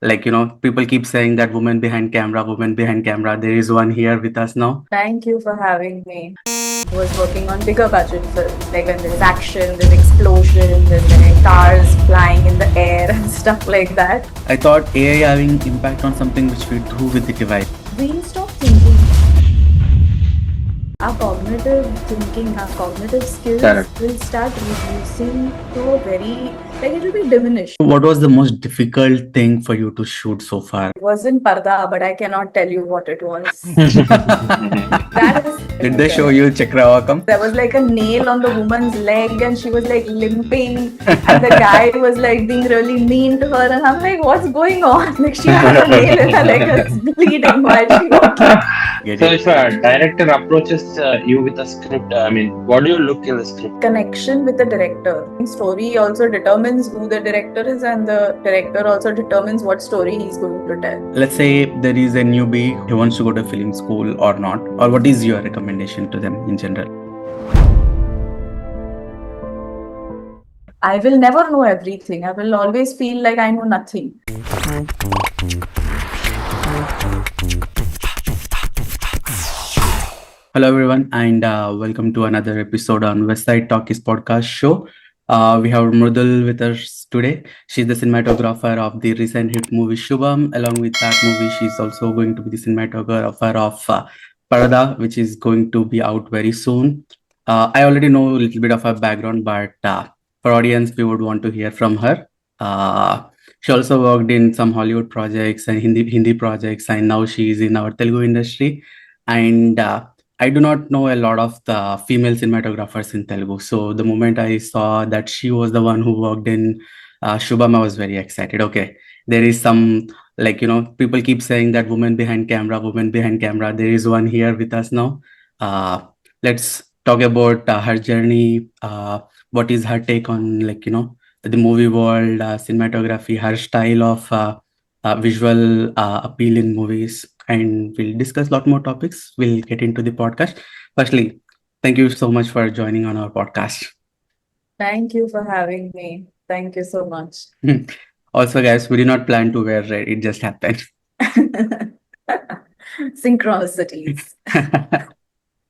People keep saying that woman behind camera. There is one here with us now. Thank you for having me. I was working on bigger budget films, like when there's action, there's explosions, and then cars flying in the air and stuff like that. I thought AI having impact on something which we do with the device. We stop thinking. Our cognitive thinking, our cognitive skills Correct. will start reducing to a very, like it will be diminished. What was the most difficult thing for you to shoot so far? It was in Paradha, but I cannot tell you what it was. That is. Did they show you Chakravakam? There was like a nail on the woman's leg and she was like limping and the guy was like being really mean to her and I'm like, what's going on? Like she has a nail in her leg that's bleeding while she walking. So if a director approaches you with a script, what do you look in the script? Connection with the director. Story also determines who the director is and the director also determines what story he's going to tell. Let's say there is a newbie who wants to go to film school or not, or what is your recommendation to them in general? I will never know everything. I will always feel like I know nothing. Hello, everyone, and welcome to another episode on Westside Talkies podcast show. We have Mridul with us today. She's the cinematographer of the recent hit movie Shubam. Along with that movie, she's also going to be the cinematographer of Paradha, which is going to be out very soon. I already know a little bit of her background, but for audience, we would want to hear from her. She also worked in some Hollywood projects and Hindi projects, and now she is in our Telugu industry. And I do not know a lot of the female cinematographers in Telugu. So the moment I saw that she was the one who worked in Shubham, I was very excited. Okay, there is some, people keep saying that woman behind camera. There is one here with us now. Let's talk about her journey. What is her take on, the movie world, cinematography, her style of visual appeal in movies, and we'll discuss a lot more topics. We'll get into the podcast. Firstly, thank you so much for joining on our podcast. Thank you for having me. Thank you so much. Also, guys, we did not plan to wear red. It just happened. Synchronicities.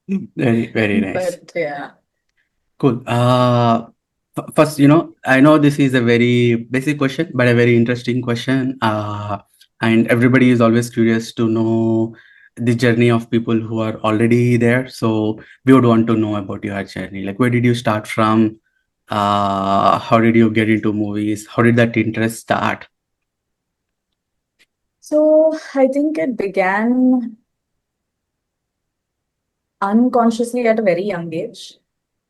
Very, very nice. But yeah. Cool. First, I know this is a very basic question, but a very interesting question. And everybody is always curious to know the journey of people who are already there. So we would want to know about your journey. Like, where did you start from? How did you get into movies? How did that interest start? So I think it began unconsciously at a very young age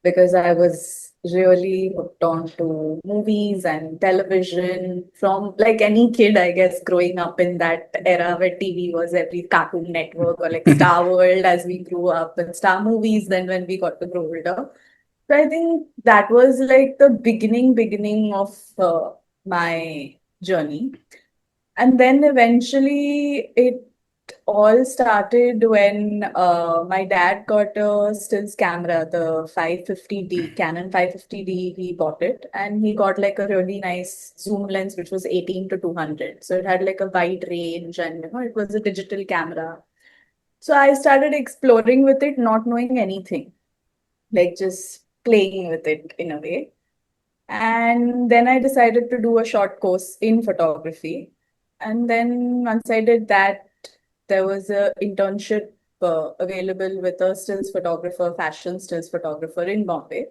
because I was really hooked on to movies and television from like any kid, I guess, growing up in that era where TV was every Cartoon Network or like Star World as we grew up and Star Movies then when we got to grow older. So I think that was like the beginning of my journey. And then eventually it all started when my dad got a stills camera, the 550D, Canon 550D, he bought it. And he got like a really nice zoom lens, which was 18 to 200. So it had like a wide range and, it was a digital camera. So I started exploring with it, not knowing anything, like just playing with it in a way. And then I decided to do a short course in photography. And then once I did that, there was a internship available with a stills photographer, fashion stills photographer in Bombay.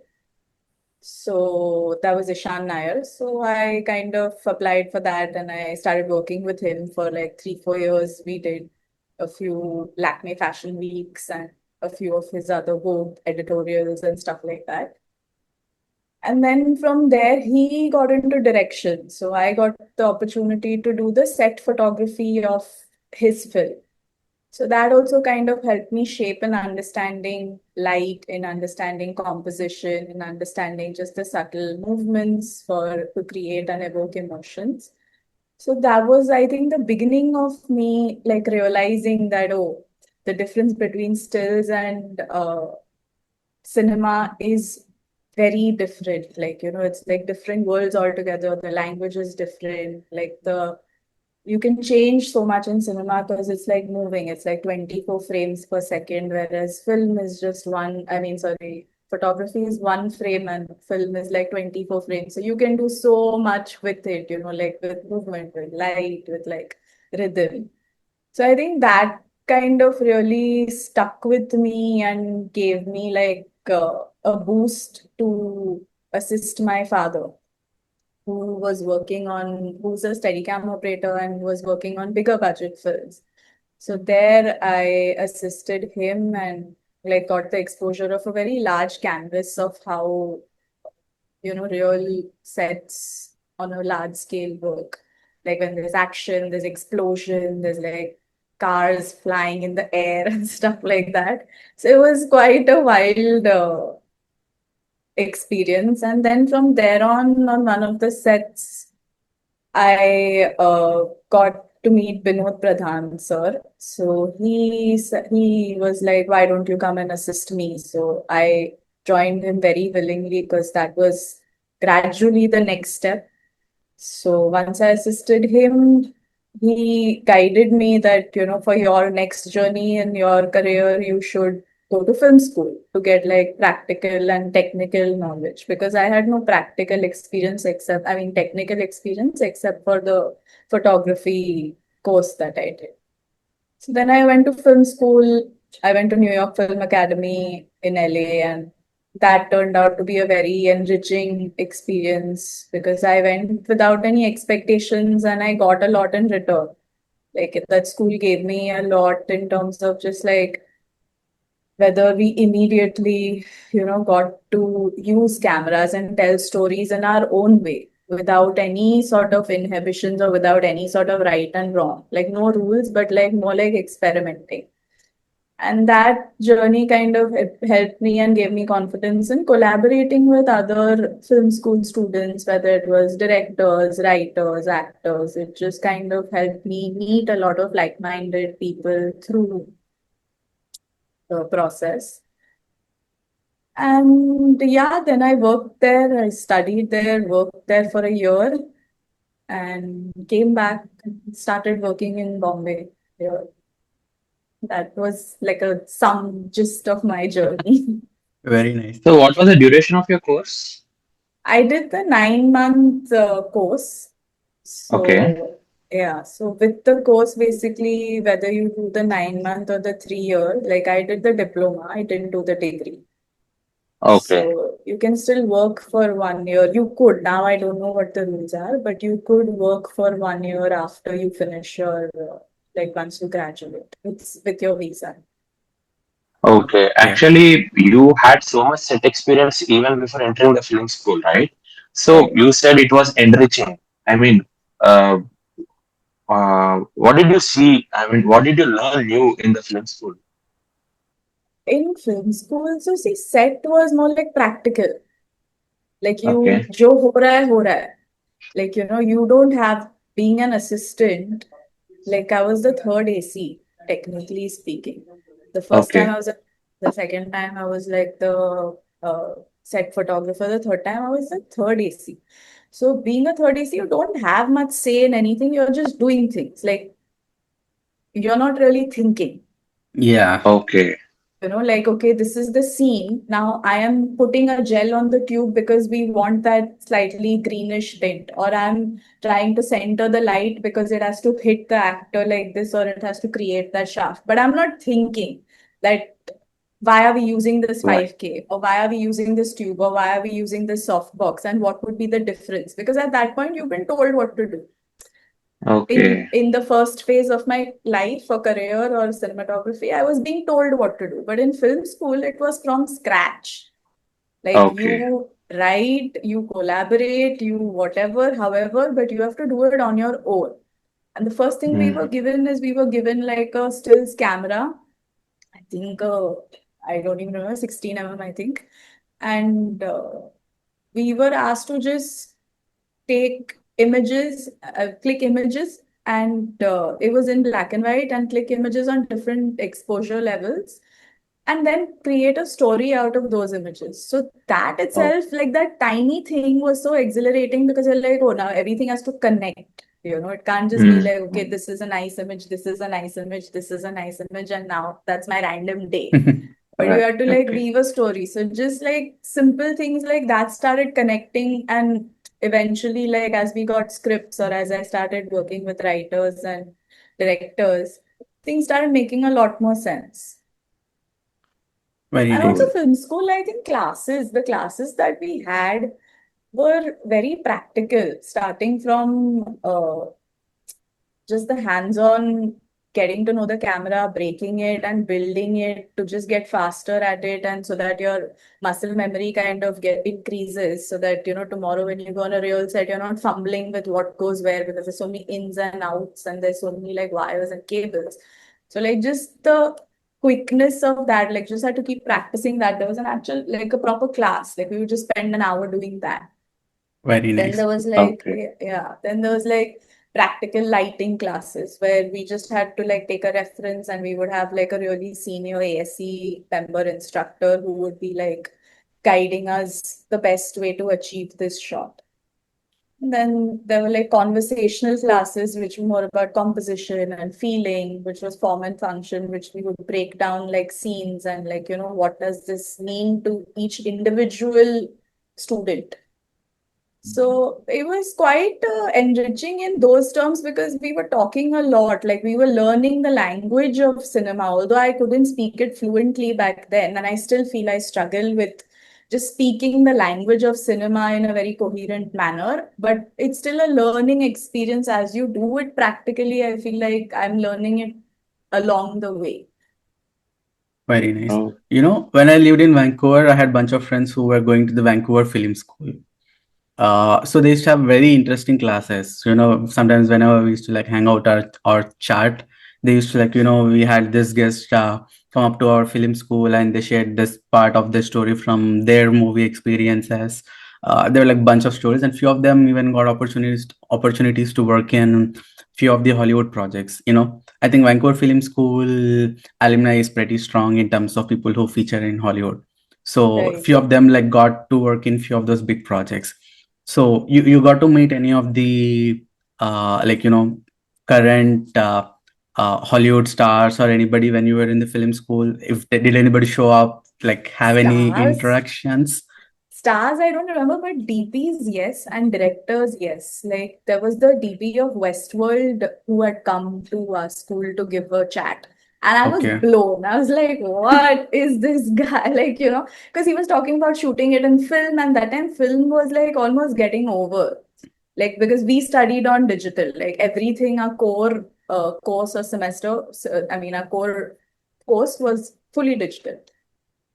So that was Ishan Nair. So I kind of applied for that and I started working with him for like 3-4 years. We did a few Lakme fashion weeks and a few of his other Vogue editorials and stuff like that. And then from there, he got into direction. So I got the opportunity to do the set photography of his film. So that also kind of helped me shape an understanding light, in understanding composition, in understanding just the subtle movements for to create and evoke emotions. So that was, I think, the beginning of me like realizing that, oh, the difference between stills and cinema is very different. Like, it's like different worlds altogether. The language is different. Like the you can change so much in cinema because it's like moving. It's like 24 frames per second, whereas film is just one. I mean, sorry, photography is one frame and film is like 24 frames. So you can do so much with it, like with movement, with light, with like rhythm. So I think that kind of really stuck with me and gave me like a boost to assist my father, who's a Steadicam operator and was working on bigger budget films. So there I assisted him and like got the exposure of a very large canvas of how, real sets on a large scale work. Like when there's action, there's explosion, there's like cars flying in the air and stuff like that. So it was quite a wild experience. And then from there on one of the sets, I got to meet Binod Pradhan, sir. So he was like, "Why don't you come and assist me?" So I joined him very willingly because that was gradually the next step. So once I assisted him, he guided me that, for your next journey in your career, you should go to film school to get like practical and technical knowledge because I had no practical experience technical experience except for the photography course that I did. So then I went to film school. I went to New York Film Academy in LA, and that turned out to be a very enriching experience because I went without any expectations and I got a lot in return. Like that school gave me a lot in terms of just like whether we immediately, got to use cameras and tell stories in our own way without any sort of inhibitions or without any sort of right and wrong. Like no rules, but like more like experimenting. And that journey kind of helped me and gave me confidence in collaborating with other film school students, whether it was directors, writers, actors. It just kind of helped me meet a lot of like-minded people through the process. And yeah, then I worked there, I studied there, worked there for a year, and came back, started working in Bombay here. That was like some gist of my journey. Very nice. So, what was the duration of your course? I did the 9 month course. Okay, So, yeah, so with the course, basically, whether you do the 9 month or the 3 year, like I did the diploma, I didn't do the degree. okay, So you can still work for 1 year. You could. Now I don't know what the rules are, but you could work for 1 year after you finish your, like once you graduate with your visa. okay. Yeah. Actually, you had so much set experience even before entering the film school, right? So, Right. you said it was enriching. I mean, uh, what did you see? I mean, what did you learn new in the film school? In film school, so see, set was more like practical. Like you, Okay, jo ho raha hai, ho raha hai. Like, you don't have being an assistant. Like I was the third AC, technically speaking. The first time okay, I was, the second time I was like the uh, set photographer. The third time I was the third AC. So being a third AC, you don't have much say in anything. You're just doing things. Like you're not really thinking. Yeah. okay, Like, okay, this is the scene. Now I am putting a gel on the tube because we want that slightly greenish tint, or I'm trying to center the light because it has to hit the actor like this, or it has to create that shaft. But I'm not thinking that why are we using this right, 5K, or why are we using this tube, or why are we using this softbox, and what would be the difference? Because at that point, you've been told what to do okay, in the first phase of my life or career or cinematography, I was being told what to do. But in film school, it was from scratch. Like you okay. write, you collaborate, you whatever, however, but you have to do it on your own. And the first thing Mm, we were given like a stills camera. I think I don't even remember, 16 mm, I think. And we were asked to just take images, click images, and it was in black and white, and click images on different exposure levels, and then create a story out of those images. So that oh, itself, like that tiny thing, was so exhilarating because you're like, oh, now everything has to connect. It can't just be like, okay, this is a nice image, this is a nice image, this is a nice image, and now that's my random day. But you Right. have to like Okay. weave a story. So just like simple things like that started connecting, and eventually, like as we got scripts or as I started working with writers and directors, things started making a lot more sense. Very And nice. also Cool. film school, I think the classes that we had were very practical, starting from just the hands-on getting to know the camera, breaking it and building it to just get faster at it, and so that your muscle memory kind of get increases, so that tomorrow when you go on a real set, you're not fumbling with what goes where, because there's so many ins and outs and there's so many like wires and cables. So like just the quickness of that, like just had to keep practicing that. There was an actual like a proper class, like we would just spend an hour doing that. Very Then nice. there was like, Okay. yeah, then there was like practical lighting classes where we just had to like take a reference, and we would have like a really senior ASC member instructor who would be like guiding us the best way to achieve this shot. Then there were like conversational classes, which were more about composition and feeling, which was form and function, which we would break down like scenes and like, what does this mean to each individual student. So it was quite enriching in those terms, because we were talking a lot, like we were learning the language of cinema, although I couldn't speak it fluently back then. And I still feel I struggle with just speaking the language of cinema in a very coherent manner. But it's still a learning experience. As you do it practically, I feel like I'm learning it along the way. Very nice. Oh, When I lived in Vancouver, I had a bunch of friends who were going to the Vancouver Film School. So they used to have very interesting classes. Sometimes whenever we used to like hang out or chat, they used to like, we had this guest come up to our film school and they shared this part of the story from their movie experiences. There were like bunch of stories, and few of them even got opportunities to work in few of the Hollywood projects. I think Vancouver Film School alumni is pretty strong in terms of people who feature in Hollywood. So Right. few of them like got to work in few of those big projects. So you got to meet any of the like current Hollywood stars or anybody when you were in the film school? If did anybody show up, like have any Stars. interactions? Stars, I don't remember, but DPs, yes, and directors, yes. Like there was the DP of Westworld who had come to our school to give a chat. And I was Okay, blown. I was like, what is this guy? Like, because he was talking about shooting it in film, and that time film was like almost getting over. Like, because we studied on digital, like everything, our core course or semester, I mean, our core course was fully digital.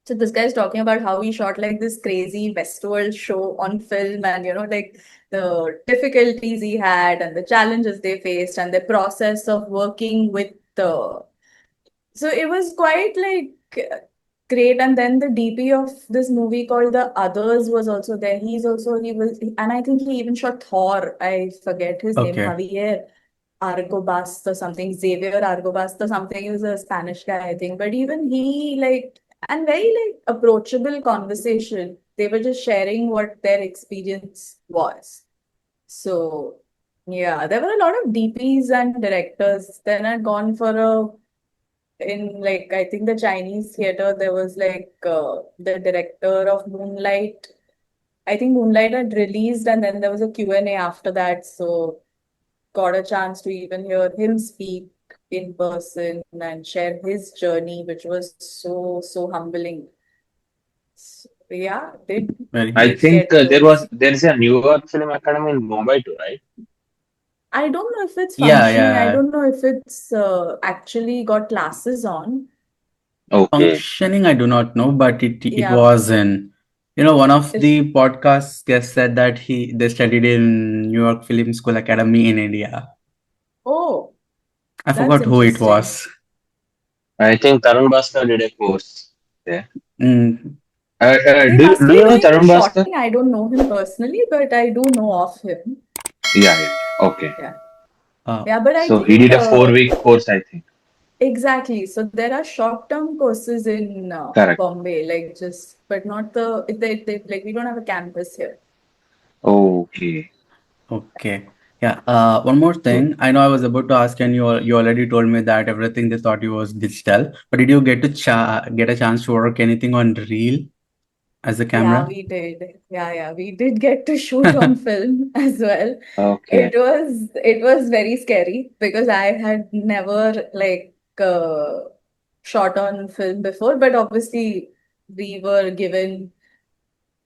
So this guy's talking about how he shot like this crazy Westworld show on film, and like the difficulties he had and the challenges they faced and the process of working with the. So it was quite like great. And then the DP of this movie called The Others was also there. He was, and I think he even shot Thor. I forget his name, okay, Javier Argobast or something, Xavier Argobast or something. He was a Spanish guy, I think. But even he like, and very like approachable conversation. They were just sharing what their experience was. So yeah, there were a lot of DPs and directors. Then I'd gone for a in like I think the Chinese theater. There was like the director of Moonlight. I think Moonlight had released, and then there was a Q&A after that. So got a chance to even hear him speak in person and share his journey, which was so humbling. So, yeah, very I did nice. think get to. there is a New York Film Academy in Mumbai too, right? I don't know if it's Yeah, functioning. I yeah. don't know if it's actually got classes on. Okay. Functioning, I do not know, but it Yeah. was in. One of It, the podcast guests said that they studied in New York Film School Academy in India. oh, I that's forgot who it interesting. was. I think Tarun Bhaskar did a course there. Mm, He Do must be you know doing the Tarun Bhaskar? shorting. I don't know him personally, but I do know of him. Yeah, yeah. Okay. Yeah. uh, Yeah, but I So he think did a 4 week course, I think. exactly. So there are short-term courses in Correct. Bombay, like just, but not like we don't have a campus here. Okay. okay. Yeah. One more So, thing. I know I was about to ask, and you already told me that everything they thought you was digital. But did you get to get a chance to work anything on reel as a yeah, camera? we did. Yeah, we did get to shoot on film as well. Okay. It was very scary because I had never shot on film before, but obviously we were given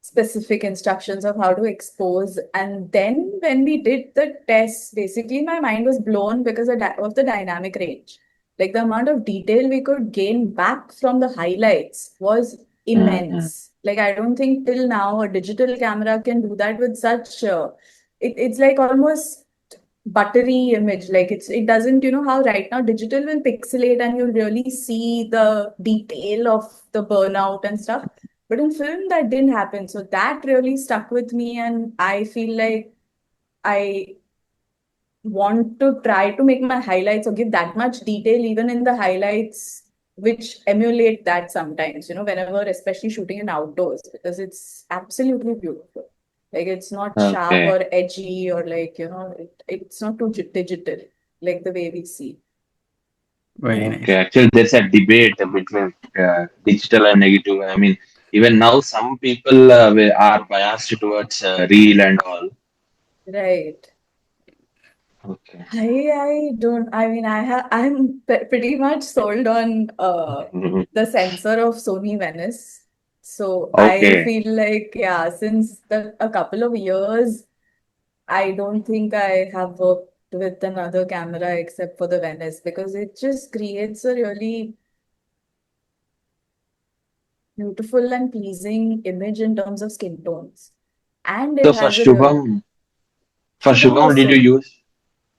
specific instructions of how to expose. And then when we did the tests, basically my mind was blown because of the dynamic range. Like the amount of detail we could gain back from the highlights was Mm-hmm. immense. Like I don't think till now a digital camera can do that with such. It's like almost buttery image. Like it doesn't, you know how right now digital will pixelate and you'll really see the detail of the burnout and stuff. But in film that didn't happen. So that really stuck with me, and I feel like I want to try to make my highlights or give that much detail even in the highlights which emulate that sometimes, whenever, especially shooting in outdoors, because it's absolutely beautiful. Like it's not sharp Okay. or edgy or it's not too digital like the way we see. Very Okay. nice. Actually, there's a debate between digital and negative. I mean, even now, some people are biased towards real and all. Right. Okay. I don't. I mean, I'm pretty much sold on Mhm. the sensor of Sony Venice. So I Okay. feel like, yeah, since a couple of years, I don't think I have worked with another camera except for the Venice, because it just creates a really beautiful and pleasing image in terms of skin tones. And it So for has a real Shubham Shubham, was did you Sony. use?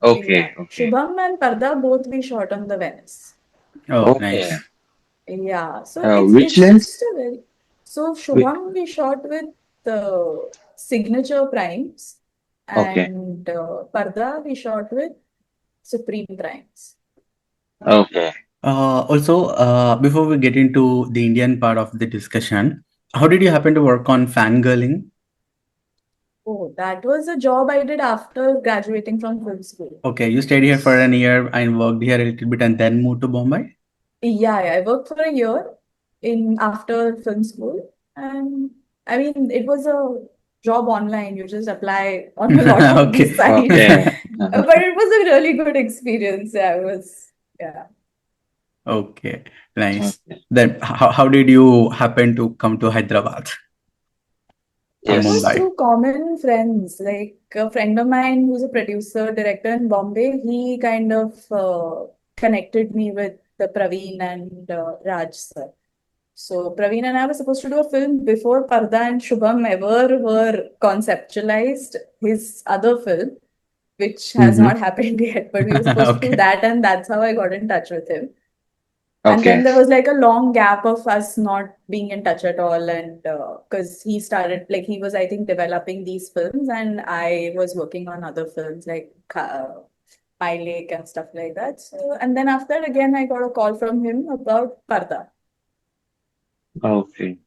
Yeah. Okay. Okay. Shubham and Parda both we shot on the Venice. Oh, Okay. nice. Yeah, so it's Which it's lens? just a very so Whi- Shubham we shot with the signature primes, Okay. and Parda we shot with Supreme primes. Okay. Also, before we get into the Indian part of the discussion, how did you happen to work on fangirling? Oh, that was a job I did after graduating from film school. Okay, you stayed here for an year and worked here a little bit and then moved to Bombay? Yeah, I worked for a year in after film school, and I mean it was a job online. You just apply on a lot of Okay. these sites, Okay. but it was a really good experience. Yeah, it was. Yeah. Okay, nice. Okay. Then how did you happen to come to Hyderabad or It was Yes. Mumbai? through common friends, like a friend of mine who's a producer, director in Bombay. He kind of connected me with the Praveen and Raj sir. So Praveen and I were supposed to do a film before Parda and Shubham ever were conceptualized. His other film, which has Mm-hmm. not happened yet, but we were supposed to do Okay. that, and that's how I got in touch with him. And then Okay. there was like a long gap of us not being in touch at all. And because he started, like, he was, I think, developing these films, and I was working on other films like My Lake and stuff like that. So, and then after that, again, I got a call from him about Parda. Okay.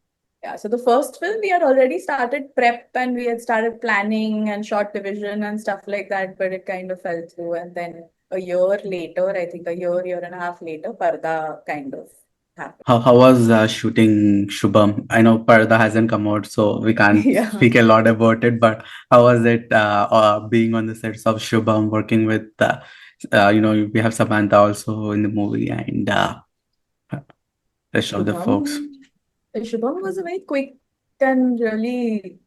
Yeah, so the first film we had already started prep and we had started planning and short division and stuff like that, but it kind of fell through. And then a year later, I think year and a half later, Parda kind of happened. How was shooting Shubham? I know Paradha hasn't come out, so we can't Yeah. speak a lot about it, but how was it being on the sets of Shubham, working with, we have Samantha also in the movie and rest of the folks? Shubham, Shubham was a very quick and really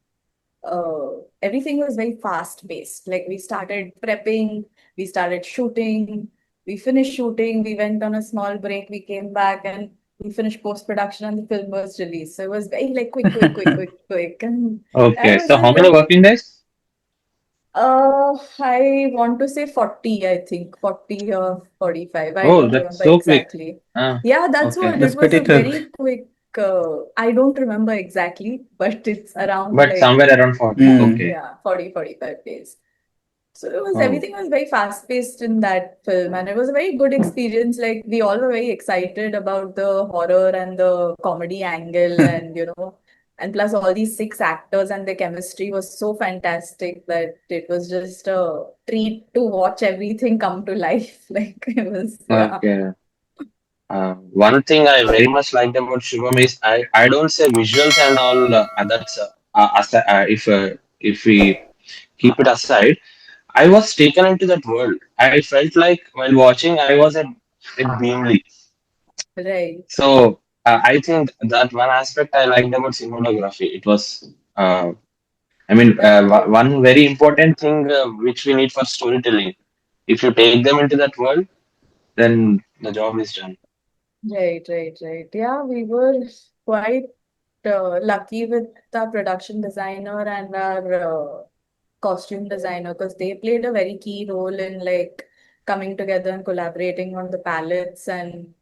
uh, everything was very fast paced. Like we started prepping, we started shooting, we finished shooting, we went on a small break, we came back and we finished post production and the film was released. So it was very like quick. And that Okay. was So a how many really working days? I want to say 40, I think 40 or 45. I Oh, don't that's remember so quick. exactly. Ah, Yeah, that's okay. what it That's was, pretty a quick. very quick I don't remember exactly, but it's around But like somewhere around 40. Mm. Okay. yeah, 40, 45 days. So it was Oh, everything was very fast paced in that film, and it was a very good experience. Like we all were very excited about the horror and the comedy angle, and And plus, all these six actors and their chemistry was so fantastic that it was just a treat to watch everything come to life. Like it was, yeah. Okay. One thing I very much liked about Shubham is I don't say visuals and all. That's if we keep it aside, I was taken into that world. I felt like while watching, I was at Beamly. Right. So I think that one aspect I liked about cinematography. It was, That one very important thing which we need for storytelling. If you take them into that world, then the job is done. right. Yeah, we were quite lucky with our production designer and our costume designer because they played a very key role in like coming together and collaborating on the palettes and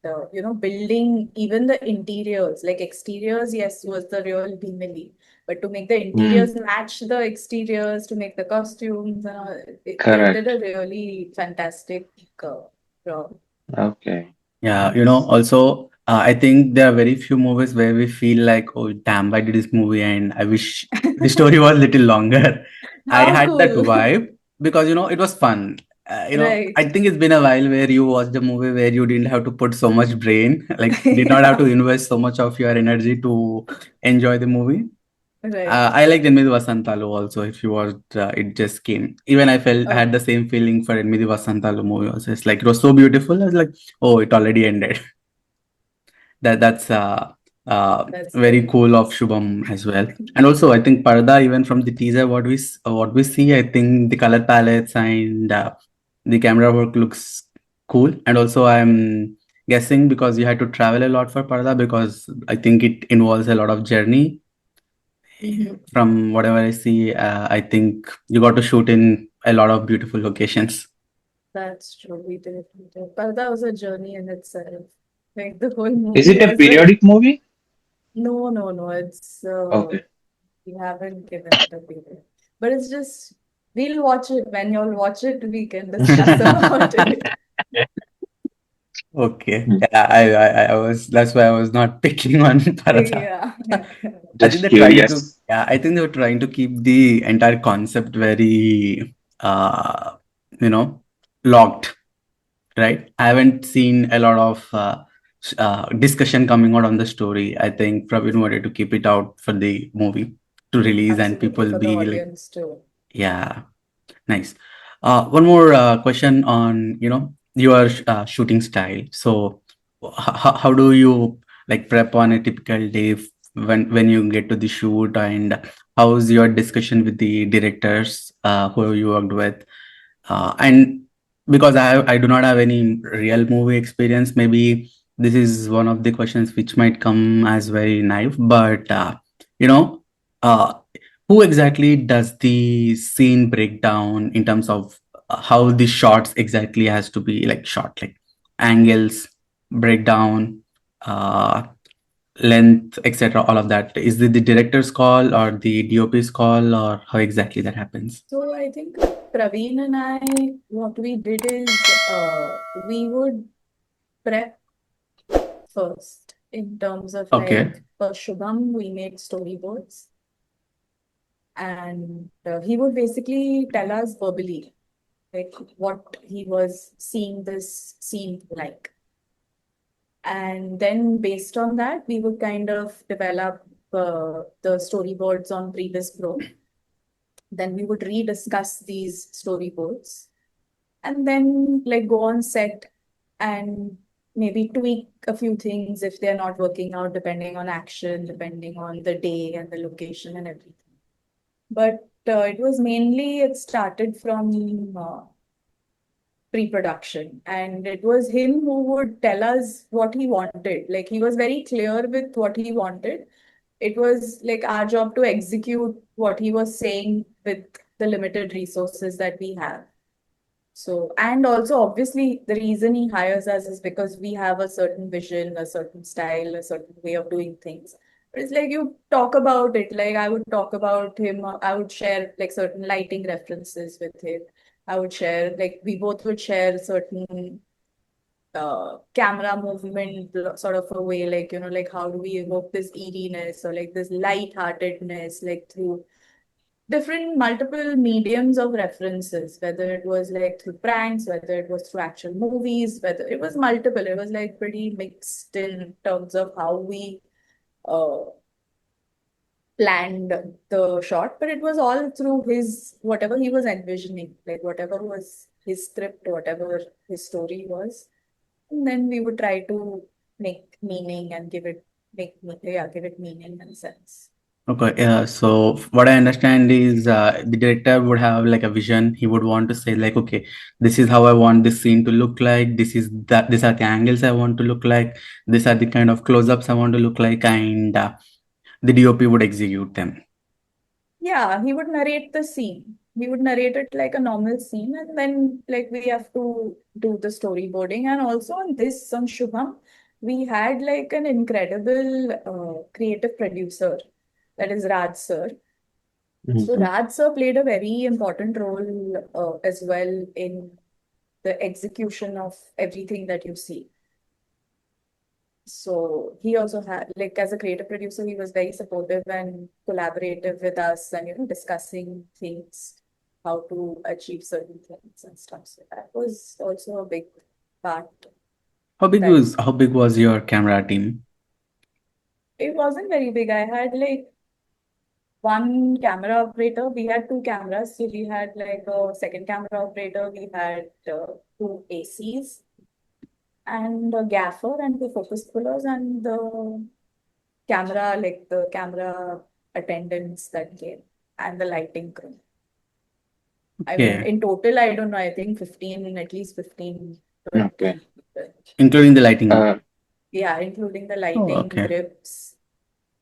building even the interiors. Like exteriors, yes, was the real Bimili, but to make the Hmm. interiors match the exteriors, to make the costumes, they did Correct. a really fantastic job. Okay. Yeah, also, I think there are very few movies where we feel like, oh, damn, I did this movie and I wish the story was little longer. I How had that cool. vibe because, it was fun. Right. I think it's been a while where you watched a movie where you didn't have to put so much brain, like, did not have to Yeah. invest so much of your energy to enjoy the movie. Right. I liked Enmidi Vasantalu also. If you watched, it just came. Even I had the Okay. same feeling for Enmidi Vasantalu movie also. It's like, it was so beautiful. I was like, oh, it already ended. That's That's very great. cool of Shubham as well. And also, I think Paradha, even from the teaser, what we see, I think the color palettes and the camera work looks cool. And also, I'm guessing because you had to travel a lot for Paradha, because I think it involves a lot of journey. Mhm. From whatever I see, I think you got to shoot in a lot of beautiful locations. That's true. We did. But that was a journey in itself. Like the whole Is movie it a was a periodic movie? no. It's Okay. we haven't given it a period. But it's just we'll watch it. When you'll watch it, we can discuss about it. Okay. Hmm. Yeah, I was, that's why I was not picking on Paratha. Yeah. I think Just they're trying to, curious. yeah, I think they were trying to keep the entire concept very, you know, locked, right? I haven't seen a lot of discussion coming out on the story. I think Praveen wanted to keep it out for the movie to release and Absolutely people for the be like, audience too. yeah. Nice. One more question on, your shooting style. So, how do you like prep on a typical day when you get to the shoot, and how's your discussion with the directors who you worked with? And because I do not have any real movie experience, maybe this is one of the questions which might come as very naive, but you know, uh, who exactly does the scene breakdown in terms of how the shots exactly has to be like shot, like angles, breakdown, uh, length, etc. All of that. Is it the director's call or the DOP's call, or how exactly that happens? So I think Praveen and I, what we did is we would prep first in terms of Okay. like for Shubham, we made storyboards and he would basically tell us verbally like what he was seeing this scene like. And then based on that, we would kind of develop the storyboards on Previous Pro. Then we would rediscuss these storyboards and then like go on set and maybe tweak a few things if they're not working out, depending on action, depending on the day and the location and everything. But it started from pre-production, and it was him who would tell us what he wanted. Like he was very clear with what he wanted. It was like our job to execute what he was saying with the limited resources that we have. So, and also obviously the reason he hires us is because we have a certain vision, a certain style, a certain way of doing things. But it's like you talk about it. Like I would talk about him, I would share like certain lighting references with him. I would share, like we both would share certain camera movement sort of a way, like, like how do we evoke this eeriness or like this lightheartedness, like through different multiple mediums of references, whether it was like through pranks, whether it was through actual movies, whether it was multiple, it was like pretty mixed in terms of how we uh, planned the shot, but it was all through his whatever he was envisioning, like whatever was his script, whatever his story was. And then we would try to make meaning and give it meaning and sense. Okay, so what I understand is the director would have like a vision. He would want to say like, okay, this is how I want this scene to look like. This is that. These are the angles I want to look like. These are the kind of close-ups I want to look like, and the DOP would execute them. Yeah, he would narrate the scene. He would narrate it like a normal scene, and then like we have to do the storyboarding. And also on Shubham, we had like an incredible creative producer, that is Raj sir. So Mhm. Raj sir played a very important role as well in the execution of everything that you see. So he also had, like, as a creative producer, he was very supportive and collaborative with us and, discussing things, how to achieve certain things and stuff. So that was also a big part that How big was your camera team? it wasn't very big. I had like one camera operator. We had two cameras. So we had like a second camera operator. We had two ACs and a gaffer and two focus pullers and the camera attendants that came and the lighting crew. I mean, Okay, in total, I don't know, I think 15, at least 15, Okay. 20 people. including the lighting. Uh, Yeah, including the Oh, lighting, okay. grips,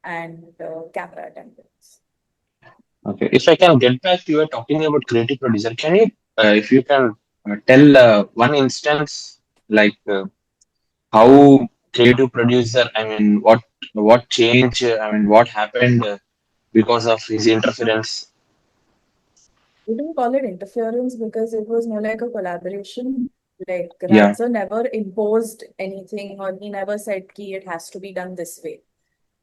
and camera attendants. okay. If I can get back, you were talking about creative producer. Can you, if you can tell one instance, like how creative producer? I mean, what change? I mean, what happened because of his interference? We didn't call it interference because it was more like a collaboration. Like Yeah. Radza never imposed anything or he never said ki it has to be done this way.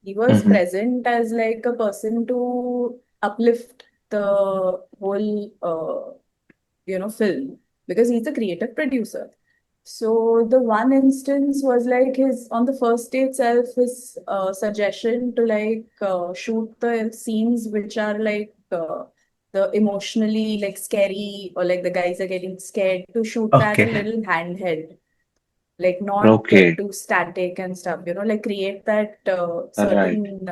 He was Mm-hmm. present as like a person to uplift the whole film because he's a creative producer. So the one instance was like his on the first day itself, his suggestion to like shoot the scenes which are like the emotionally like scary or like the guys are getting scared to shoot that a Okay. little handheld, like not get Okay. too static and stuff, like create that Right. certain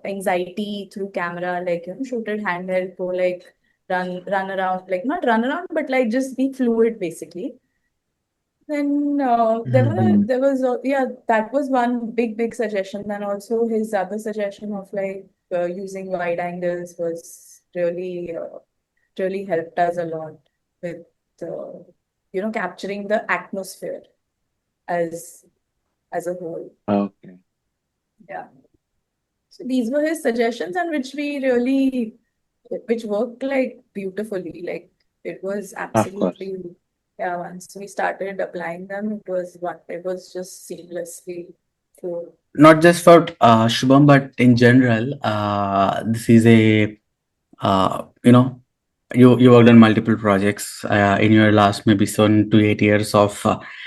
anxiety through camera, like shoot it handheld, go like run around, like not run around, but like just be fluid basically. Then Mm-hmm. there was yeah, that was one big suggestion. Then also his other suggestion of like using wide angles was really helped us a lot with uh, capturing the atmosphere as a whole. Okay. Yeah. So these were his suggestions, and which worked like beautifully. Like it was Of course. absolutely, yeah. Once we started applying them, it was just seamlessly flowed. Not just for Shubham, but in general, this is a you know you worked on multiple projects in your last maybe 7 to 8 years of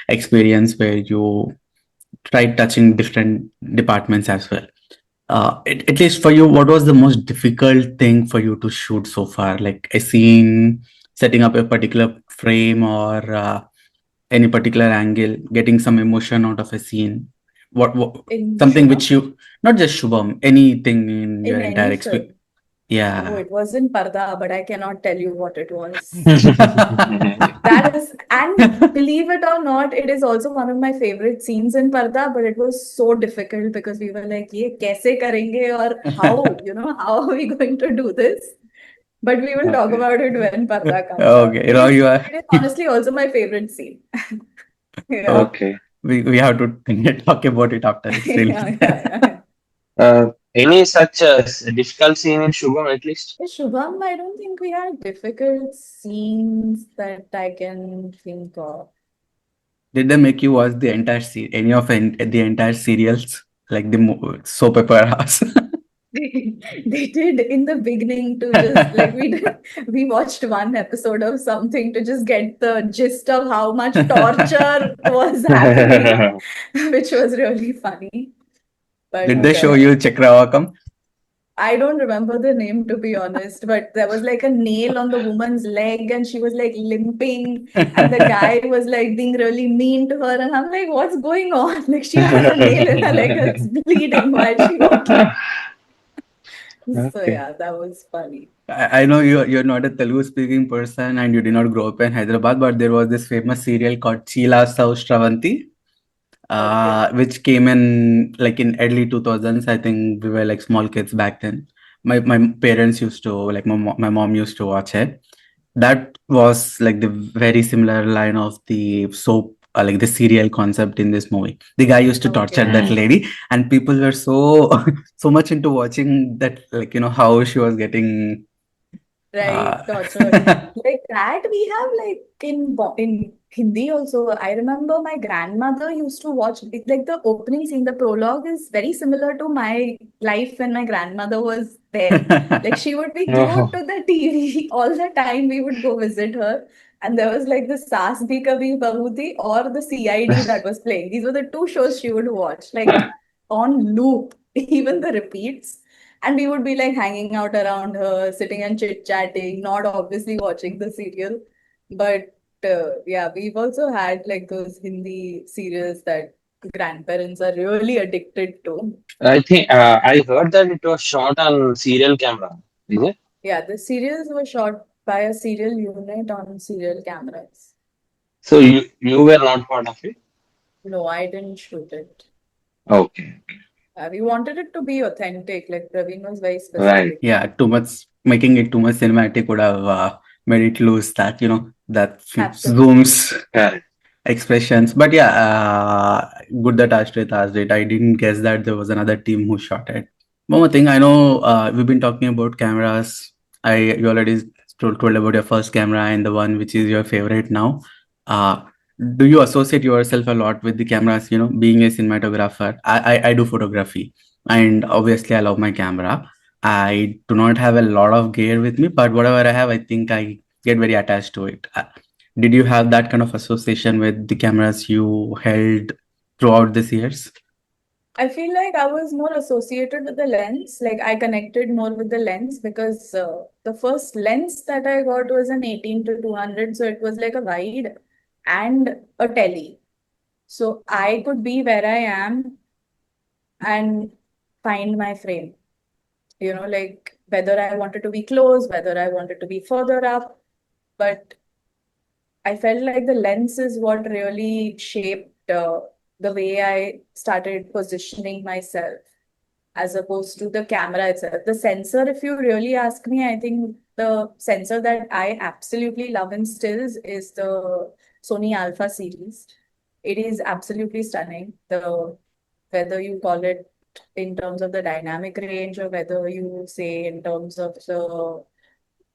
experience where you tried touching different departments as well. At least for you, what was the most difficult thing for you to shoot so far? Like a scene, setting up a particular frame, or any particular angle, getting some emotion out of a scene. What In something which Shubham, you not just Shubham, anything in your in entire any experience. film. Oh, Yeah. it was in Parda, but I cannot tell you what it was. That is, and believe it or not, it is also one of my favorite scenes in Parda, but it was so difficult because we were like, ye kaise karenge or how, how are we going to do this? But we will talk Okay. about it when Parda comes out. Okay, you are. It is honestly also my favorite scene. Yeah. Okay. We have to talk about it after its release. Yeah, yeah, yeah. Any such difficult scene in Shubham at least? With Shubham, I don't think we had difficult scenes that I can think of. Did they make you watch the entire any of the entire serials, like the soap operas? They did in the beginning to just like we watched one episode of something to just get the gist of how much torture was happening, which was really funny. Did But they show you Chakravakam? I don't remember the name to be honest, but there was like a nail on the woman's leg and she was like limping and the guy was like being really mean to her and I'm like, what's going on? Like she has a nail in her leg that's bleeding. Why is she walking? So Okay. yeah, that was funny. I know you're not a Telugu speaking person and you did not grow up in Hyderabad, but there was this famous serial called Chila Saustravanti, Okay. which came in like in early 2000s. I think we were like small kids back then. My parents used to like my mom used to watch it. That was like the very similar line of the soap, like the serial concept in this movie. The guy used to torture Okay. that lady, and people were so so much into watching that, like how she was getting. Uh, Right, tortured. Like that we have like in Hindi also. I remember my grandmother used to watch it, like the opening scene, the prologue is very similar to my life when my grandmother was there. Like she would be glued Oh. to the TV all the time. We would go visit her. And there was like the Saas Bhi Kabhi Bahu Thi or the CID that was playing. These were the two shows she would watch, like on loop, even the repeats. And we would be like hanging out around her, sitting and chit chatting, not obviously watching the serial. But yeah, we've also had like those Hindi serials that grandparents are really addicted to. I think I heard that it was shot on serial camera. Is it? Yeah, the serials were shot by a serial unit on serial cameras. So you were not part of it? No, I didn't shoot it. Okay. We wanted it to be authentic, like Praveen was very Right. specific. yeah, too much making it too much cinematic would have made it lose that that Absolutely. zooms Correct. expressions. But yeah, good that Ashrit asked it. I didn't guess that there was another team who shot it. One more thing, I know we've been talking about cameras. You already told about your first camera and the one which is your favorite now. Uh, do you associate yourself a lot with the cameras? Being a cinematographer, I do photography, and obviously I love my camera. I do not have a lot of gear with me, but whatever I have, I think I get very attached to it. Did you have that kind of association with the cameras you held throughout these years? I feel like I was more associated with the lens. Like I connected more with the lens because the first lens that I got was an 18 to 200. So it was like a wide and a tele. So I could be where I am and find my frame. Like whether I wanted to be close, whether I wanted to be further up. But I felt like the lens is what really shaped the way I started positioning myself as opposed to the camera itself. The sensor, if you really ask me, I think the sensor that I absolutely love in stills is the Sony Alpha series. It is absolutely stunning. Whether you call it in terms of the dynamic range or whether you say in terms of the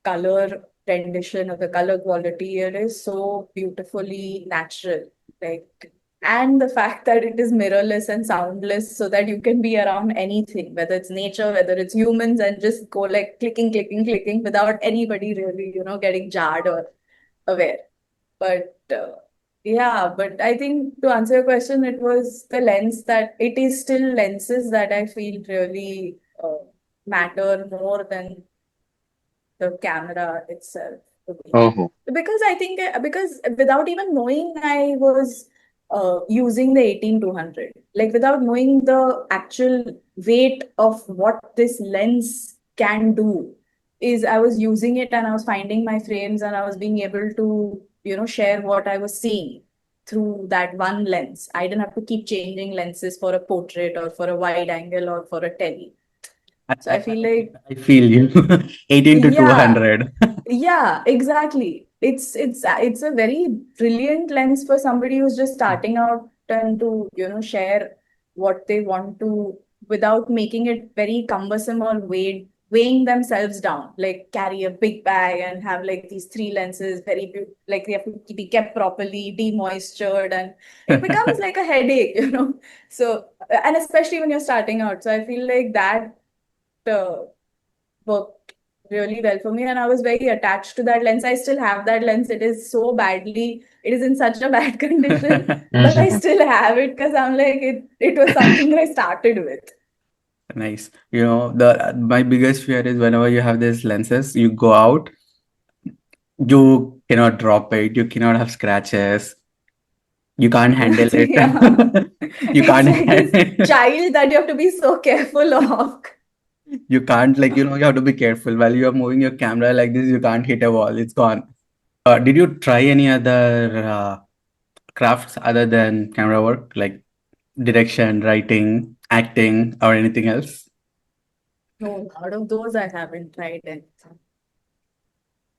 color rendition or the color quality, it is so beautifully natural. Like, and the fact that it is mirrorless and soundless so that you can be around anything, whether it's nature, whether it's humans, and just go like clicking, clicking, clicking without anybody really, getting jarred or aware. But yeah, but I think to answer your question, it was the lens that it is still lenses that I feel really matter more than the camera itself to me. Oh. Because I think because without even knowing I was using the 18-200, like without knowing the actual weight of what this lens can do, is I was using it and I was finding my frames and I was being able to, share what I was seeing through that one lens. I didn't have to keep changing lenses for a portrait or for a wide angle or for a tele. I, So I, I feel like, I feel you. 18 to yeah, 200. yeah, exactly. It's a very brilliant lens for somebody who's just starting out and to, share what they want to without making it very cumbersome or weighed weighing themselves down, like carry a big bag and have like these three lenses, like they have to be kept properly, demoistured, and it becomes like a headache, So, and especially when you're starting out. So I feel like that uh, worked really well for me, and I was very attached to that lens. I still have that lens. It is in such a bad condition, but I still have it because I'm like, it was something that I started with. Nice. The my biggest fear is whenever you have these lenses, you go out, you cannot drop it, you cannot have scratches, you can't handle it. Yeah. You It's can't like this handle, child that you have to be so careful of. you can't like you have to be careful while you are moving your camera like this, you can't hit a wall, it's gone. Did you try any other crafts other than camera work, like direction, writing, acting, or anything else? No, out of those, I haven't tried anything.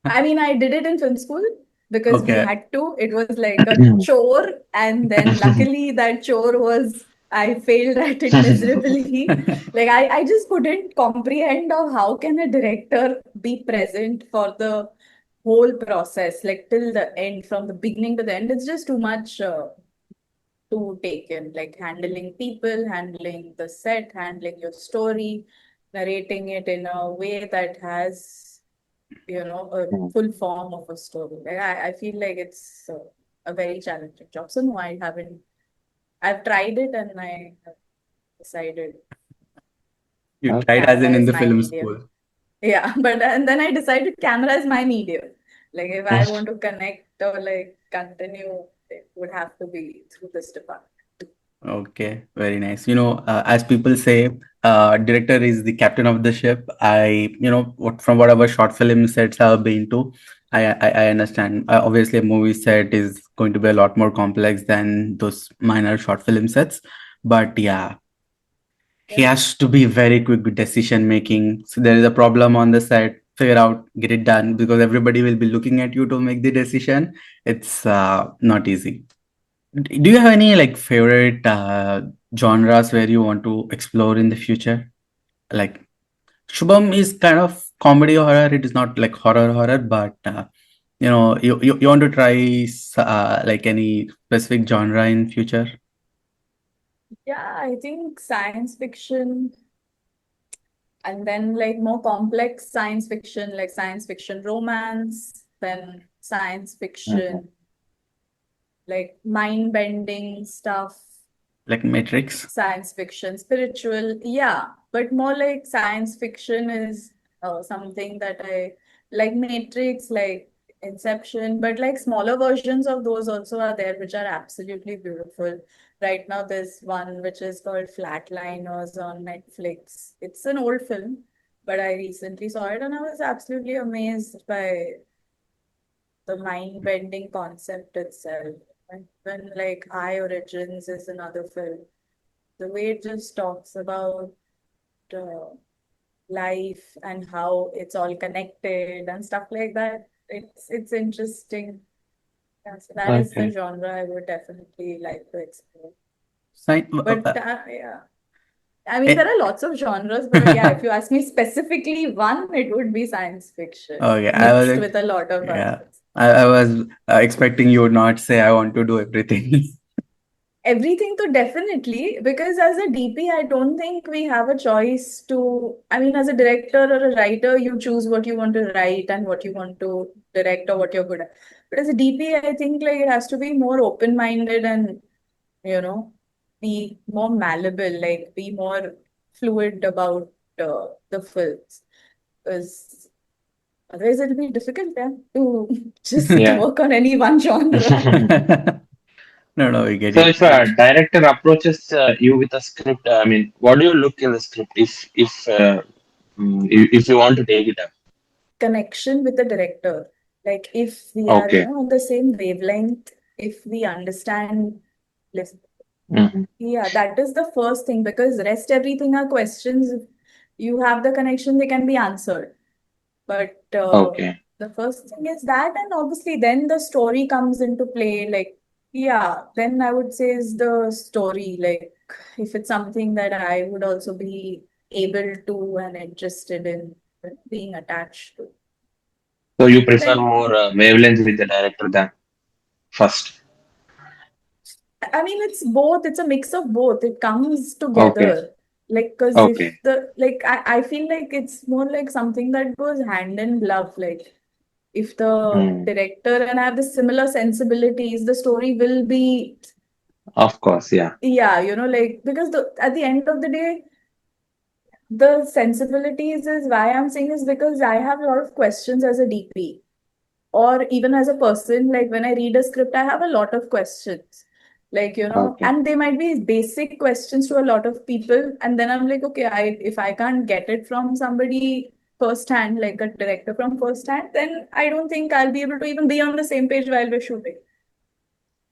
I mean, I did it in film school because we Okay. had to. It was like a chore. And then luckily, that chore I failed at it miserably. Like, I just couldn't comprehend of how can a director be present for the whole process, like till the end, from the beginning to the end. It's just too much to take in, like handling people, handling the set, handling your story, narrating it in a way that has, a full form of a story. Like I feel like it's a very challenging job. So no, I haven't. I've tried it and I have decided You tried Okay. as camera in is the my film medium. school. Yeah, but and then I decided camera is my medium. Like if I want to connect or like continue, it would have to be through this department. Okay, very nice. As people say, director is the captain of the ship. From whatever short film sets I've been to, I understand. Obviously, a movie set is going to be a lot more complex than those minor short film sets. But yeah, he Yeah. has to be very quick with decision making. So there is a problem on the set, figure out, get it done because everybody will be looking at you to make the decision. It's not easy. Do you have any like favorite genres where you want to explore in the future? Like Shubham is kind of comedy horror. It is not like horror, but you want to try like any specific genre in future? Yeah, I think science fiction and then like more complex science fiction, like science fiction romance, then science fiction, like mind-bending stuff, Like Matrix? science fiction, spiritual. Yeah, but more like science fiction is something that I like Matrix, like Inception, but like smaller versions of those also are there, which are absolutely beautiful. Right now, there's one which is called Flatliners on Netflix. It's an old film, but I recently saw it and I was absolutely amazed by the mind-bending concept itself. And when like High Origins is another film, the way it just talks about uh, life and how it's all connected and stuff like that. It's interesting. Yeah, so that is the Okay. genre I would definitely like to explore. Sci- But yeah, I mean, there eh, are lots of genres, but yeah, if you ask me specifically one, it would be science fiction okay, I was mixed like, with a lot of yeah, others. I was expecting you would not say I want to do everything. Everything to definitely, because as a DP, I don't think we have a choice to. I mean, as a director or a writer, you choose what you want to write and what you want to direct or what you're good at. But as a DP, I think like it has to be more open-minded and, you know, be more malleable, like be more fluid about the films. Because otherwise it'll be difficult, yeah, to just Yeah. work on any one genre. No, no, we get So it. if a director approaches you with a script, I mean, what do you look in the script if you want to take it up? Connection with the director. Like if we are, Okay. on the same wavelength, if we understand, listen, Hmm. yeah, that is the first thing because rest everything are questions. If you have the connection, they can be answered. But Okay. the first thing is that, and obviously then the story comes into play. Like, yeah, then I would say is the story. Like, if it's something that I would also be able to and interested in being attached to. So you prefer Like, more wavelength with the director than first. I mean, it's both, it's a mix of both. It comes Okay. together. Like, because Okay. if the, like, I feel like it's more like something that goes hand in glove. Like, if the Hmm. director and I have the similar sensibilities, the story will be, Of course. Yeah. yeah, like, because at the end of the day, the sensibilities is why I'm saying is because I have a lot of questions as a DP or even as a person. Like when I read a script, I have a lot of questions. Like, Okay. and they might be basic questions to a lot of people. And then I'm like, okay, if I can't get it from somebody firsthand, like a director from firsthand, then I don't think I'll be able to even be on the same page while we're shooting.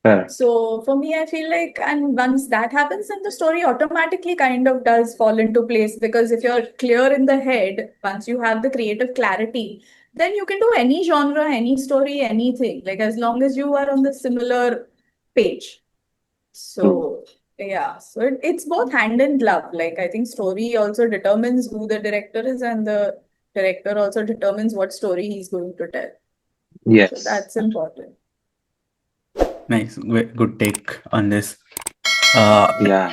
Correct. So for me, I feel like, and once that happens, then the story automatically kind of does fall into place because if you're clear in the head, once you have the creative clarity, then you can do any genre, any story, anything, like as long as you are on the similar page. True. So yeah, so it's both hand in glove. Like I think story also determines who the director is, and the director also determines what story he's going to tell. So Yes. that's important. Nice, good take on this. Uh, Yeah.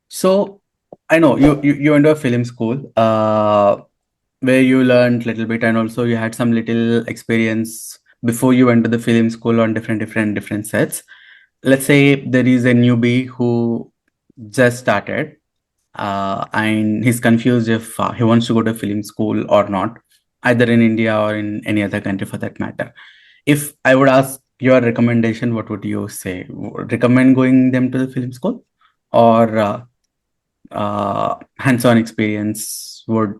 so I know you went to a film school, where you learned little bit, and also you had some little experience before you went to the film school on different sets. Let's say there is a newbie who just started, and he's confused if he wants to go to film school or not, either in India or in any other country for that matter. If I would ask your recommendation, what would you say? Recommend going them to the film school, or hands-on experience would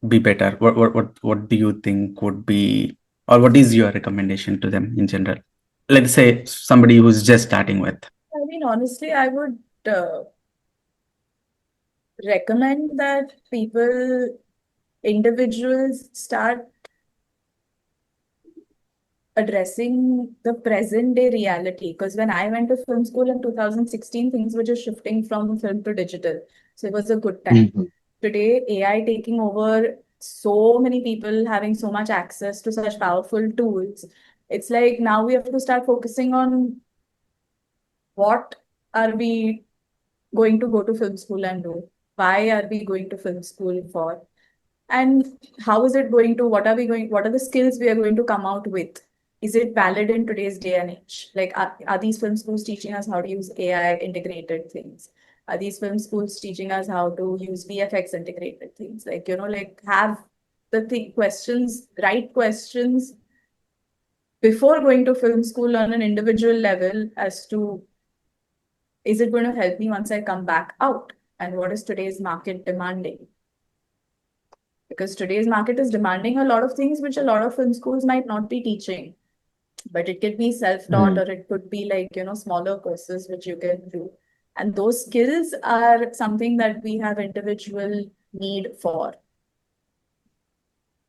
be better? What do you think would be, or what is your recommendation to them in general? Let's say somebody who's just starting with. I mean, honestly, I would recommend that individuals start addressing the present day reality. Because when I went to film school in 2016, things were just shifting from film to digital. So it was a good time. Mhm. Today, AI taking over, so many people having so much access to such powerful tools. It's like now we have to start focusing on what are we going to go to film school and do? Why are we going to film school for? And how is it going to, what are the skills we are going to come out with? Is it valid in today's day and age? Like, are these film schools teaching us how to use AI integrated things? Are these film schools teaching us how to use VFX integrated things? Like, like have questions, right questions before going to film school on an individual level as to is it going to help me once I come back out? And what is today's market demanding? Because today's market is demanding a lot of things which a lot of film schools might not be teaching. But it could be self-taught Mm. or it could be like, smaller courses which you can do. And those skills are something that we have individual need for.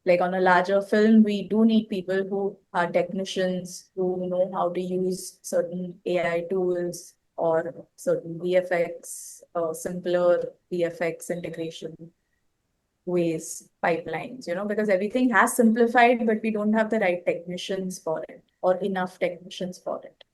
Like on a larger film, we do need people who are technicians who know how to use certain AI tools or certain VFX or simpler VFX integration ways, pipelines, because everything has simplified, but we don't have the right technicians for it or enough technicians for it.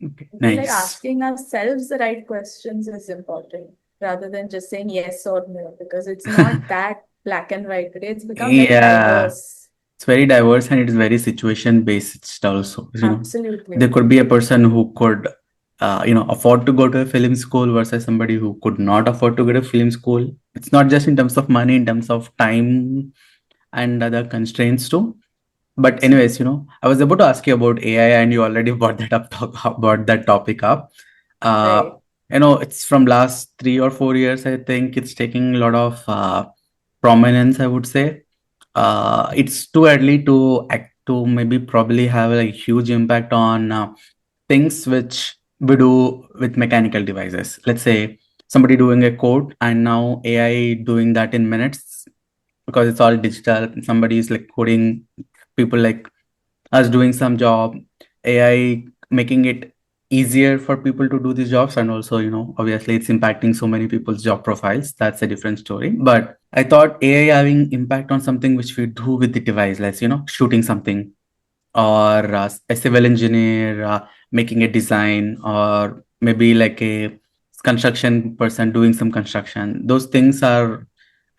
Okay, I feel like nice. asking ourselves the right questions is important rather than just saying yes or no, because it's not that black and white today. It's become very Yeah, diverse. it's very diverse and it is very situation based also. There Absolutely. could be a person who could, afford to go to a film school versus somebody who could not afford to go to film school. It's not just in terms of money, in terms of time and other constraints too. But anyways, Absolutely. I was about to ask you about AI, and you already brought that up, brought that topic up. Uh, Right. it's from last 3 or 4 years. I think it's taking a lot of prominence, I would say. It's too early to act to maybe probably have a huge impact on things which we do with mechanical devices. Let's say somebody doing a code, and now AI doing that in minutes because it's all digital. Somebody is like coding, people like us doing some job, AI making it easier for people to do these jobs, and also, obviously it's impacting so many people's job profiles. That's a different story. But I thought AI having impact on something which we do with the device, like shooting something, or a civil engineer making a design, or maybe like a construction person doing some construction. Those things are,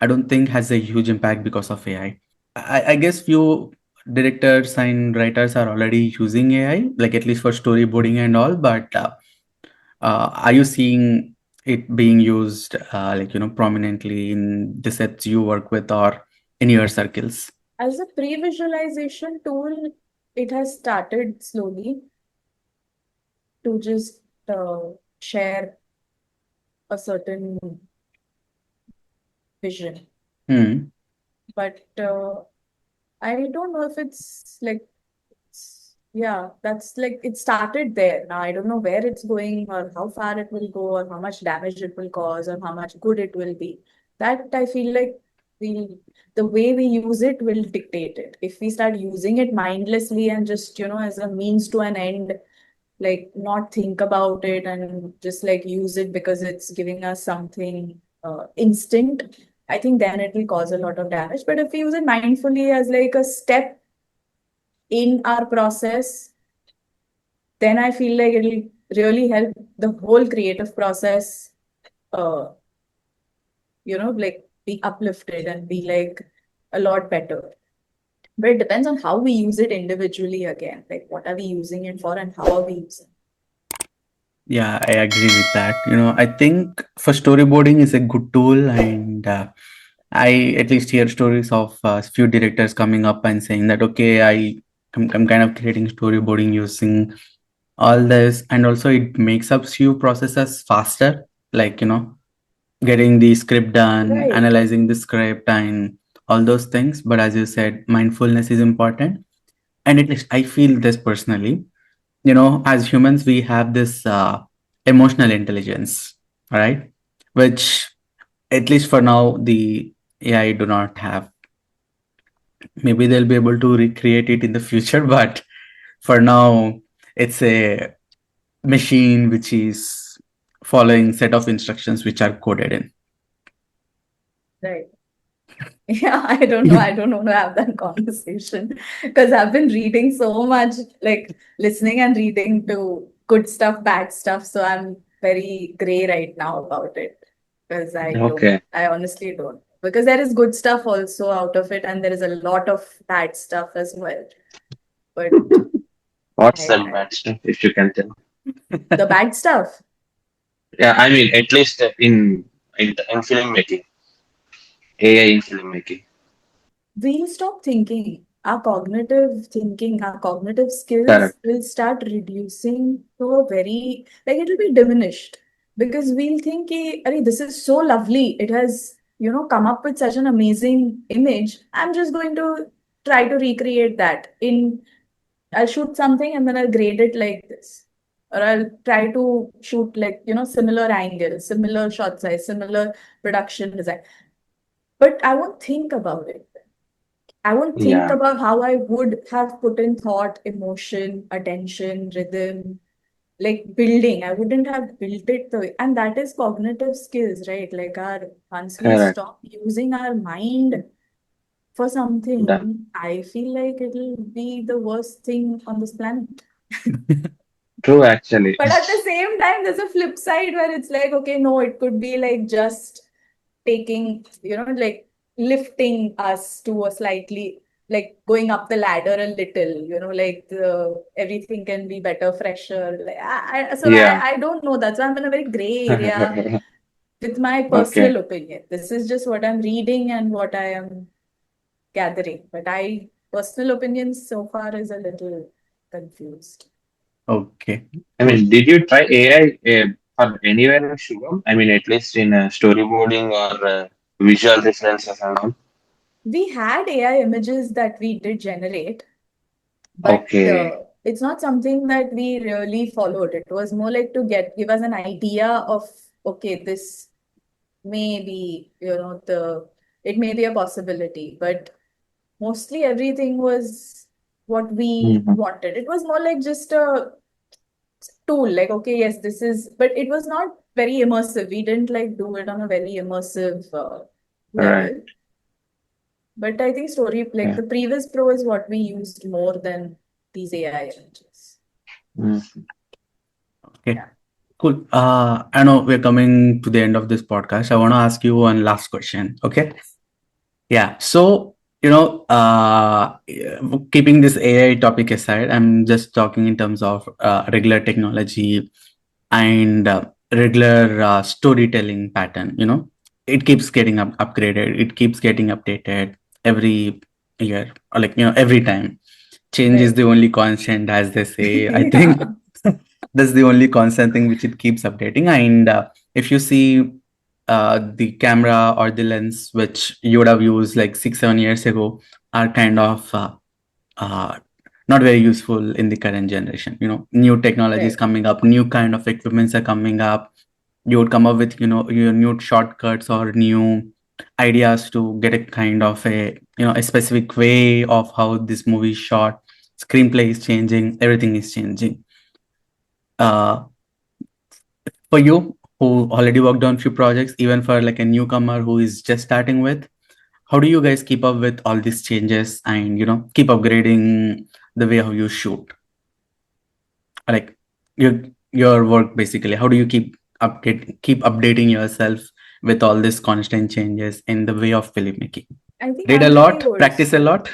I don't think, has a huge impact because of AI. I guess few directors and writers are already using AI, like at least for storyboarding and all. But are you seeing it being used, like prominently in the sets you work with or in your circles? As a pre-visualization tool, it has started slowly to just share a certain vision. Hmm. But I don't know if it's like, yeah, that's like it started there. Now I don't know where it's going or how far it will go or how much damage it will cause or how much good it will be. That I feel like we the way we use it will dictate it. If we start using it mindlessly and just, as a means to an end, like not think about it and just like use it because it's giving us something instant, I think then it will cause a lot of damage. But if we use it mindfully as like a step in our process, then I feel like it'll really help the whole creative process, uh, like be uplifted and be like a lot better. But it depends on how we use it individually again. Like what are we using it for and how are we using it? Yeah, I agree with that. I think for storyboarding is a good tool, and I at least hear stories of few directors coming up and saying that, okay, I'm kind of creating storyboarding using all this, and also it makes up few processes faster, like getting the script done, Right. analyzing the script, and all those things. But as you said, mindfulness is important, and at least I feel this personally. As humans, we have this emotional intelligence, right? Which, at least for now, the AI do not have. Maybe they'll be able to recreate it in the future, but for now, it's a machine which is following set of instructions which are coded in. Right. Yeah, I don't know. I don't want to have that conversation because I've been reading so much, like listening and reading to good stuff, bad stuff. So I'm very gray right now about it because Okay. I honestly don't. Because there is good stuff also out of it, and there is a lot of bad stuff as well. But What's that I bad stuff, if you can tell? the bad stuff, Yeah, I mean, at least in filmmaking, AI in filmmaking. we'll stop thinking. Our cognitive skills Correct. will start reducing to a very, like it'll be diminished because we'll think, "Arey, this is so lovely. It has, come up with such an amazing image. I'm just going to try to recreate that I'll shoot something and then I'll grade it like this. Or I'll try to shoot like, similar angles, similar shot size, similar production design. But I won't think about it. I won't think Yeah, about how I would have put in thought, emotion, attention, rhythm, like building. I wouldn't have built it the way. And that is cognitive skills, right? Like once we correct. stop using our mind for Done. something, I feel like it'll be the worst thing on this planet. True, actually. But at the same time, there's a flip side where it's like, okay, no, it could be like just taking, like lifting us to a slightly, like going up the ladder a little, like everything can be better, fresher. Like, Yeah. I don't know. That's why I'm in a very gray area with my Okay. personal opinion. This is just what I'm reading and what I am gathering. But personal opinions so far is a little confused. Okay. I mean, did you try AI for anywhere, Shubham? I mean, at least in storyboarding or visual references and all. We had AI images that we did generate, but Okay. it's not something that we really followed. It was more like to give us an idea of, okay, this may be, it may be a possibility, but mostly everything was what we Mhm. wanted. It was more like just a tool. Like, okay, yes, this is, but it was not very immersive. We didn't like do it on a very immersive Right. level. But I think story, like Yeah. the previous pro is what we used more than these AI images. Mm. Okay, Yeah. cool. I know we're coming to the end of this podcast. I want to ask you one last question. Okay. Yeah. So, keeping this AI topic aside, I'm just talking in terms of regular technology and regular storytelling pattern. It keeps getting upgraded. It keeps getting updated every year, or like, every time. Change is Right. the only constant, as they say. I think Yeah. that's the only constant thing which it keeps updating. And if you see the camera or the lens which you would have used like 6 7 years ago are kind of uh, not very useful in the current generation. New technologies Right. coming up, new kind of equipments are coming up. You would come up with your new shortcuts or new ideas to get a kind of a specific way of how this movie is shot. Screenplay is changing, everything is changing. uh, for you who already worked on few projects, even for like a newcomer who is just starting with, how do you guys keep up with all these changes and keep upgrading the way how you shoot, like your work basically? How do you keep updating yourself with all these constant changes in the way of filmmaking? I think Read a I'm pretty lot, old practice a school. lot.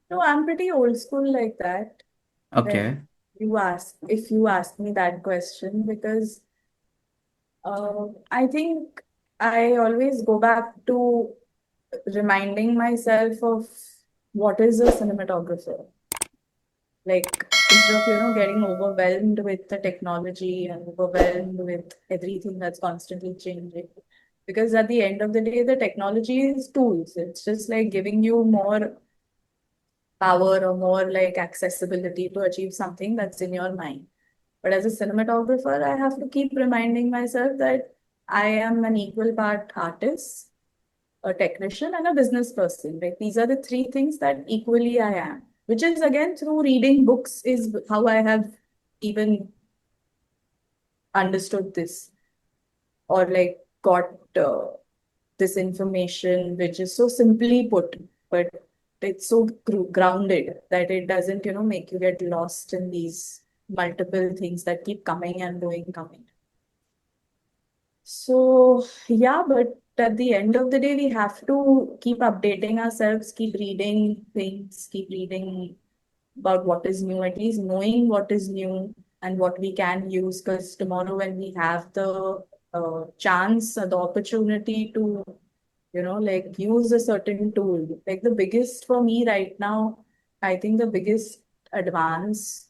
No, I'm pretty old school like that. Okay. When if you ask me that question, because I think I always go back to reminding myself of what is a cinematographer. Like, instead of, getting overwhelmed with the technology and overwhelmed with everything that's constantly changing. Because at the end of the day, the technology is tools. It's just like giving you more power or more like accessibility to achieve something that's in your mind. But as a cinematographer, I have to keep reminding myself that I am an equal part artist, a technician, and a business person. Like, these are the three things that equally I am, which is again through reading books, is how I have even understood this, or like got this information, which is so simply put, but it's so grounded that it doesn't, make you get lost in these multiple things that keep coming and going, coming. So, yeah, but at the end of the day, we have to keep updating ourselves, keep reading things, keep reading about what is new, at least knowing what is new and what we can use. Because tomorrow, when we have the chance, the opportunity to, like use a certain tool, like the biggest for me right now, I think the biggest advance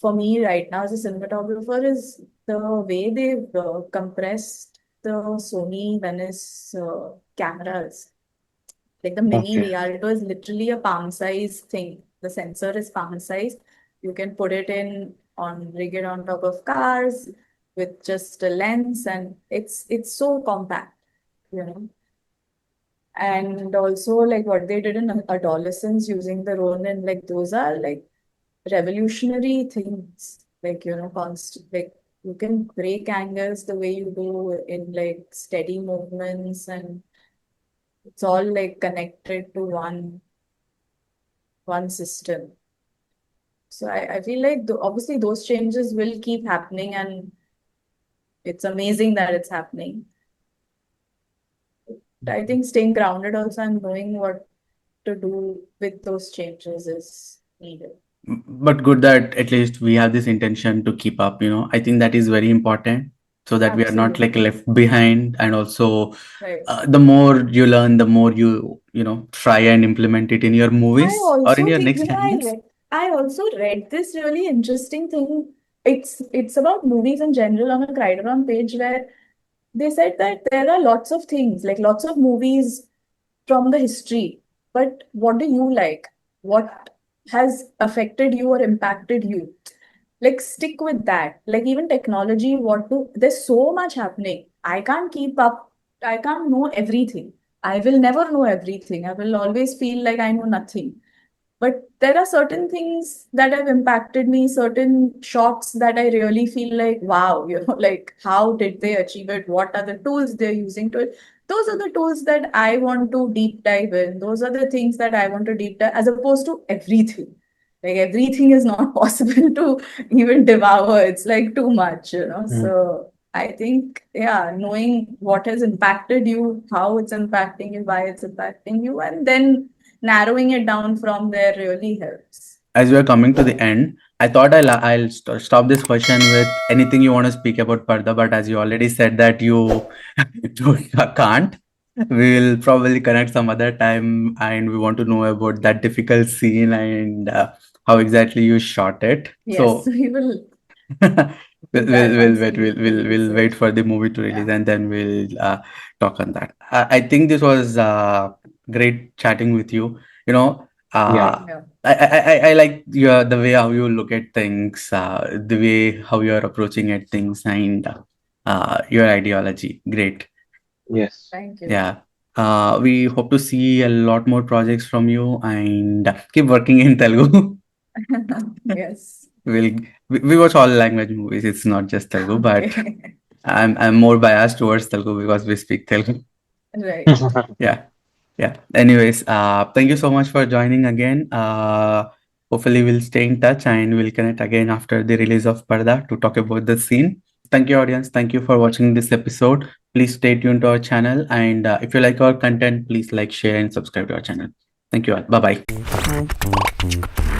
for me right now as a cinematographer is the way they've compressed the Sony Venice cameras. Like the mini Okay. Rialto is literally a palm size thing. The sensor is palm size. You can put it in on rig it on top of cars with just a lens, and it's so compact, you know. And also like what they did in adolescence using the Ronin, like those are like revolutionary things. Like, constant, like you can break angles the way you do in like steady movements, and it's all like connected to one system. So I feel like obviously those changes will keep happening, and it's amazing that it's happening. I think staying grounded also and knowing what to do with those changes is needed. But good that at least we have this intention to keep up. I think that is very important, so that we are not like Absolutely. left behind. And also Right. the more you learn, the more you try and implement it in your I movies or in also your think, next animes. I also read this really interesting thing. It's about movies in general on a Criterion page where they said that there are lots of things, like lots of movies from the history. But what do you like? What has affected you or impacted you? Like stick with that. Like even technology, there's so much happening. I can't keep up. I can't know everything. I will never know everything. I will always feel like I know nothing. But there are certain things that have impacted me, certain shots that I really feel like, wow, like how did they achieve it? What are the tools they're using to it? Those are the tools that I want to deep dive in. Those are the things that I want to deep dive, as opposed to everything. Like everything is not possible to even devour. It's like too much. So I think, yeah, knowing what has impacted you, how it's impacting you, why it's impacting you, and then narrowing it down from there really helps. As we are coming to the end, I thought I'll stop this question with anything you want to speak about Parda, but as you already said that you can't, we will probably connect some other time, and we want to know about that difficult scene and how exactly you shot it. Yes, So we will we'll, do that we'll once wait. we release We'll wait it. for the movie to release, Yeah. and then we'll talk on that. I think this was great chatting with you. You know, Yeah. uh, Yeah. I like the way how you look at things, the way how you are approaching at things, and your ideology. Great. Yes. Thank you. Yeah. We hope to see a lot more projects from you and keep working in Telugu. Yes. We'll we watch all language movies. It's not just Telugu, but Okay. I'm more biased towards Telugu because we speak Telugu. Right. Yeah. Yeah. Anyways, thank you so much for joining again. Hopefully we'll stay in touch and we'll connect again after the release of Parda to talk about the scene. Thank you, audience. Thank you for watching this episode. Please stay tuned to our channel, and if you like our content, please like, share, and subscribe to our channel. Thank you all. Bye bye.